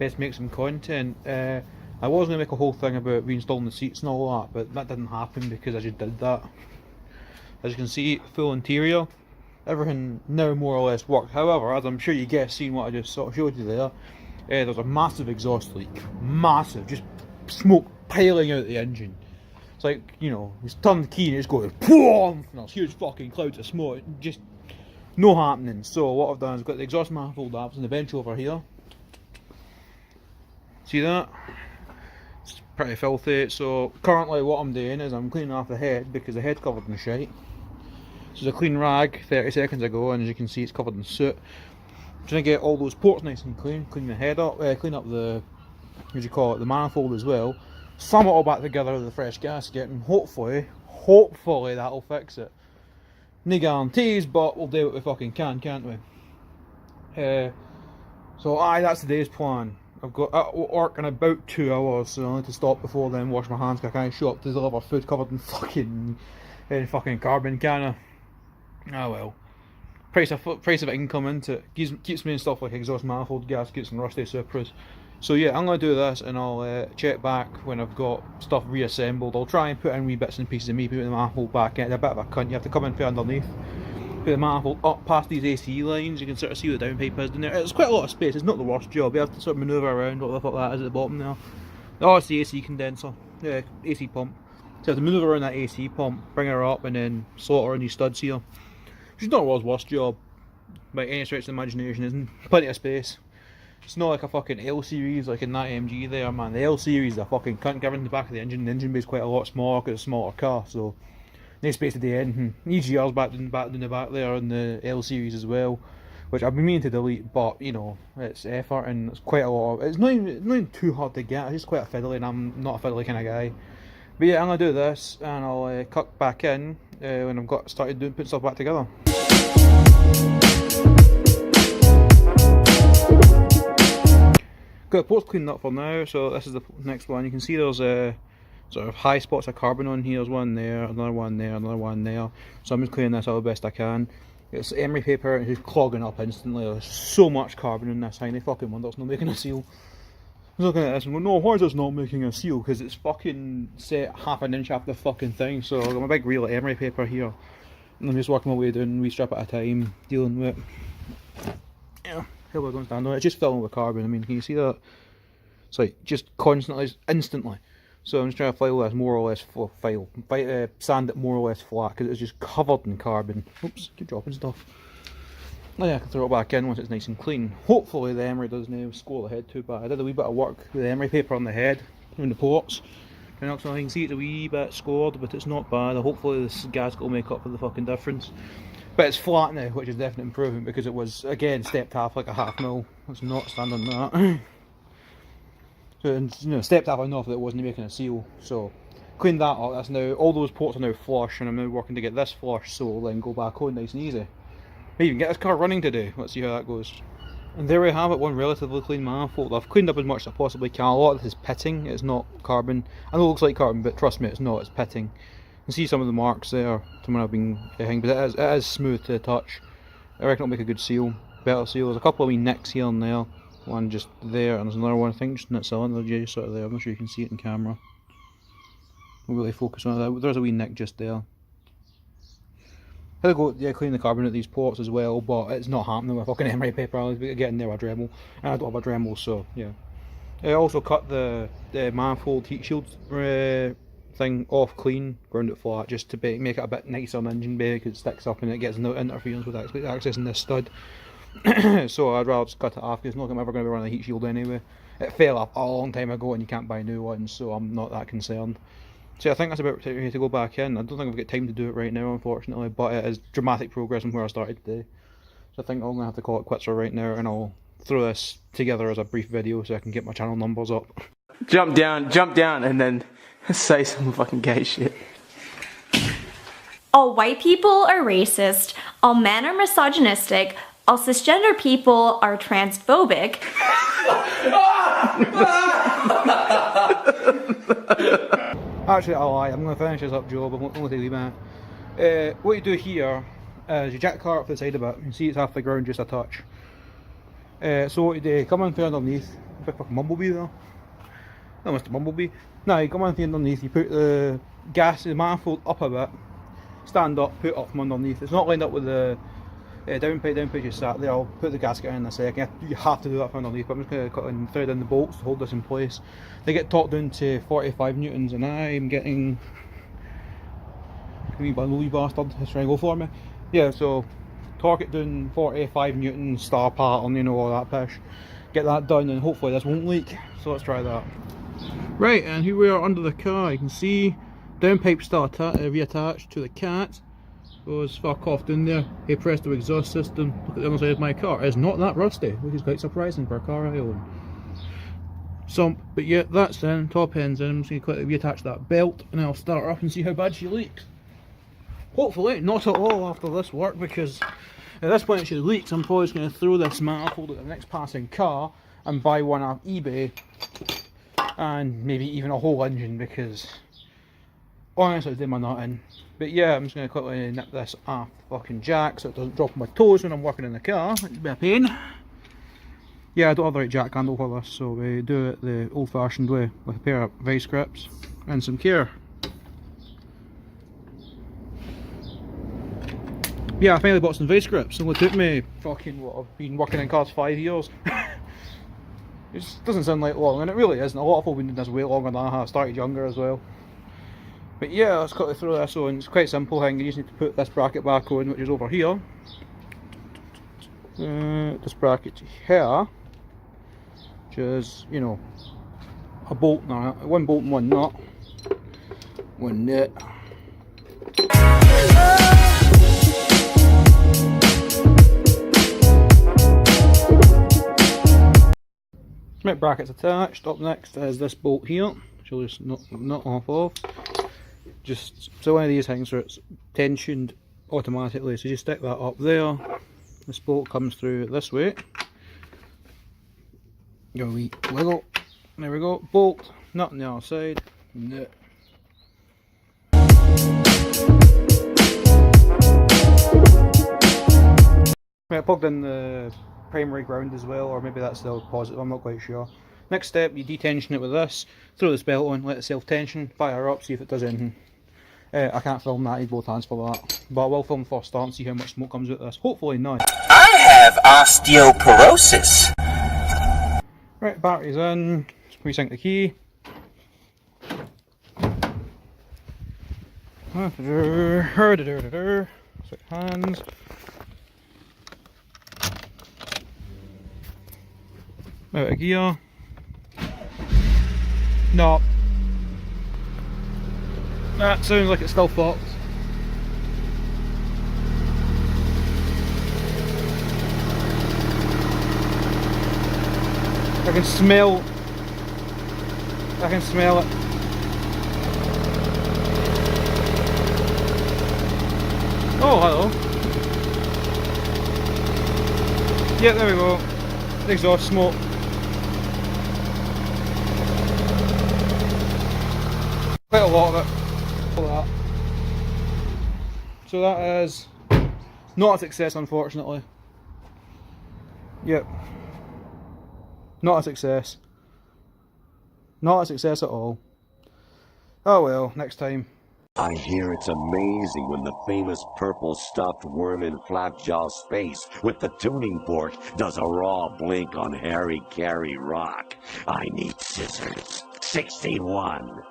best make some content. I was going to make a whole thing about reinstalling the seats and all that, but that didn't happen because I just did that. As you can see, full interior, everything now more or less worked. However, as I'm sure you guys seen what I just sort of showed you there, there's a massive exhaust leak, massive, just smoke piling out the engine. It's like, you know, you turn the key and it's going boom, and there's huge fucking clouds of smoke, just no happening. So what I've done is got the exhaust manifold apps on the bench over here. See that? It's pretty filthy. So currently what I'm doing is I'm cleaning off the head because the head's covered in shite. This is a clean rag 30 seconds ago, and as you can see it's covered in soot. I'm trying to get all those ports nice and clean, clean the head up, clean up the, what do you call it, the manifold as well. Sum it all back together with a fresh gasket, and hopefully that'll fix it. No guarantees, but we'll do what we fucking can, can't we? So that's today's plan. I've got work in about 2 hours, so I need to stop before then, wash my hands, because I can't show up to deliver food covered in fucking carbon canna. Oh well. Price of income into it keeps me in stuff like exhaust manifold gaskets and rusty Supras. So yeah, I'm going to do this and I'll check back when I've got stuff reassembled. I'll try and put in wee bits and pieces of me, put the manifold back in. It's a bit of a cunt, you have to come in from underneath. Put the manifold up past these AC lines, you can sort of see what the downpipe is in there. It's quite a lot of space, it's not the worst job, you have to sort of manoeuvre around what the fuck that is at the bottom there. Oh, it's the AC condenser, yeah, AC pump. So you have to manoeuvre around that AC pump, bring her up and then slot her in these studs here. Which is not the world's worst job, by any stretch of the imagination, isn't plenty of space. It's not like a fucking L series like in that MG there, man. The L series is a fucking cunt given the back of the engine bay is quite a lot smaller because it's a smaller car, so no space at the end. EGR's back in the back there on the L series as well, which I've been meaning to delete, but you know, it's effort and it's quite a lot of, it's not even too hard to get, it's just quite a fiddly and I'm not a fiddly kind of guy. But yeah, I'm going to do this and I'll cut back in when I've got started putting stuff back together. Got the ports cleaned up for now, so this is the next one. You can see there's sort of high spots of carbon on here. There's one there, another one there, another one there. So I'm just cleaning this out the best I can. It's emery paper and it's just clogging up instantly. There's so much carbon in this thing, I fucking wonder it's not making a seal. I was looking at this and going, no, why is this not making a seal? Because it's fucking set half an inch off the fucking thing. So I've got my big reel of emery paper here. And I'm just working my way down, wee strip at a time, dealing with it. Yeah, how we're going to stand on it. It's just filling with carbon. I mean, can you see that? It's like just constantly, instantly. So I'm just trying to file this more or less sand it more or less flat because it's just covered in carbon. Oops, keep dropping stuff. Oh yeah, I can throw it back in once it's nice and clean. Hopefully the emery doesn't score the head too bad. I did a wee bit of work with the emery paper on the head, on the ports. And also I can see it's a wee bit scored, but it's not bad. Hopefully this gasket will make up for the fucking difference. But it's flat now, which is definitely improvement because it was, again, stepped half like a half mil. Let's not stand on that. So, you know, stepped half enough that it wasn't making a seal. So, cleaned that up. That's now, all those ports are now flush, and I'm now working to get this flush so it'll then go back on nice and easy. Maybe even get this car running today. Let's see how that goes. And there we have it, one relatively clean manifold. I've cleaned up as much as I possibly can. A lot of this is pitting, it's not carbon. I know it looks like carbon, but trust me, it's not, it's pitting. You can see some of the marks there from when I've been hitting, but it is smooth to the touch. I reckon it'll make a good seal, better seal. There's a couple of wee nicks here and there. One just there, and there's another one I think just in that cylinder just sort of there. I'm not sure you can see it in camera. We'll really focus on it. There's a wee nick just there. I'll go, yeah, clean the carbon at these ports as well, but it's not happening with fucking emery paper. I'll be getting there with a Dremel, and I don't have a Dremel, so yeah. I also cut the manifold heat shield thing off clean, ground it flat, just to make it a bit nicer on the engine bay because it sticks up and it gets no interference with accessing this stud. So I'd rather just cut it off because it's not like I'm ever going to be running a heat shield anyway. It fell off a long time ago and you can't buy new ones, so I'm not that concerned. So I think that's about ready to go back in. I don't think I've got time to do it right now, unfortunately, but it is dramatic progress from where I started today. So I think I'm going to have to call it quits for right now, and I'll throw this together as a brief video so I can get my channel numbers up. Jump down, and then say some fucking gay shit. All white people are racist, all men are misogynistic, all cisgender people are transphobic. Actually, I lie. I'm going to finish this up, Joe, but I'm only take a wee minute. What you do here is you jack the car up to the side a bit. You can see it's half the ground, just a touch. So what you do, come in through underneath, Big fucking Bumblebee there. That must be Bumblebee. Now you come underneath, you put the the manifold up a bit, stand up, put it up from underneath. It's not lined up with the downpipe just sat there. I'll put the gasket in a second. You have to do that from underneath, but I'm just going to cut and thread in the bolts to hold this in place. They get torqued down to 45 newtons and I'm getting a wee bastard is trying to go for me. Yeah, so torque it down 45 newtons, star pattern, you know, all that pish. Get that done and hopefully this won't leak. So let's try that. Right, and here we are under the car. You can see downpipe still reattached to the cat. Goes fuck off down there. Hey presto exhaust system. Look at the other side of my car. It's not that rusty, which is quite surprising for a car I own. But yeah, that's in, top end's in. I'm just going to quickly reattach that belt and I'll start her up and see how bad she leaks. Hopefully not at all after this work, because at this point if she leaks I'm probably just going to throw this manifold at the next passing car and buy one off eBay. And maybe even a whole engine, because honestly I did my nut in. But yeah, I'm just going to quickly nip this off the fucking jack so it doesn't drop on my toes when I'm working in the car. It's a bit of pain. Yeah, I don't have the right jack handle for this, so we do it the old fashioned way with a pair of vice grips and some care. Yeah, I finally bought some vice grips. It only took me fucking what, I've been working in cars 5 years. It just doesn't sound like long, and it really isn't. A lot of people have been doing this way longer than I have. I started younger as well. But yeah, let's quickly throw this on. It's quite simple thing. You just need to put this bracket back on, which is over here. This bracket here, which is, you know, a bolt now. One bolt and one nut. One nut. Right, brackets attached. Up next is this bolt here, which I'll just nut off of. Just so one of these things where it's tensioned automatically, so you stick that up there. This bolt comes through this way. Go a wee wiggle. There we go. Bolt, nut on the other side. Nut. Right, I plugged in the primary ground as well, or maybe that's the positive, I'm not quite sure. Next step, you detension it with this, throw this belt on, let it self-tension, fire up, see if it does anything. I can't film that, I need both hands for that. But I will film first start and see how much smoke comes out of this. Hopefully none. I have osteoporosis. Right, battery's in, resync the key. Switch hands. Out of gear. No. That sounds like it's still fucked. I can smell it. Oh, hello. Yeah, there we go. Exhaust smoke. Quite a lot of it for that. So that is not a success, unfortunately. Yep. Not a success. Not a success at all. Oh well, next time. I hear it's amazing when the famous purple stuffed worm in Flapjaw Space with the tuning fork does a raw blink on Harry Carey Rock. I need scissors. 61.